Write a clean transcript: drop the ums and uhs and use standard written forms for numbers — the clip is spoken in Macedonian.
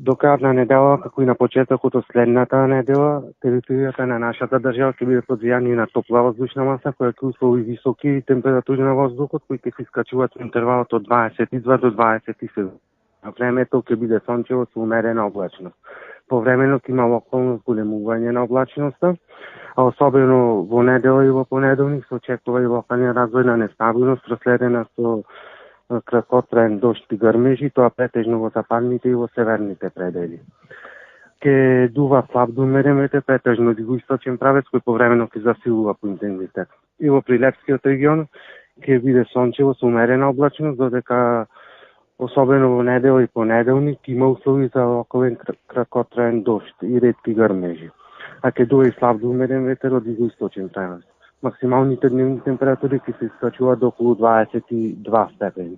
До крај на недела, како и на почетокот од следната недела, територијата на нашата држава ќе биде под влијание на топла воздушна маса, која ќе услови високи температури на воздухот, кои ќе се искачуваат во интервалот од 22 до 27. Времето ќе биде сончево со умерена облачност. Повремено ќе има локално зголемување на облачноста, а особено во недела и во понеделник се очекува и локален развој на нестабилност, проследена со краткотраен дожд и грмежи, тоа претежно во западните и во северните предели. Ке дува слаб до умерен ветер, претежно од југоисточен правец, кој повремено ќе засилува по интензитет. И во Прилепскиот регион ќе биде сончево со умерена облачност, додека особено во недела и понеделник има услови за локален краткотраен дожд и ретки грмежи. А ќе дува и слаб до умерен ветер од југоисточен правец. Максималните дневни температури ќе се искачуваат до околу 22 степени.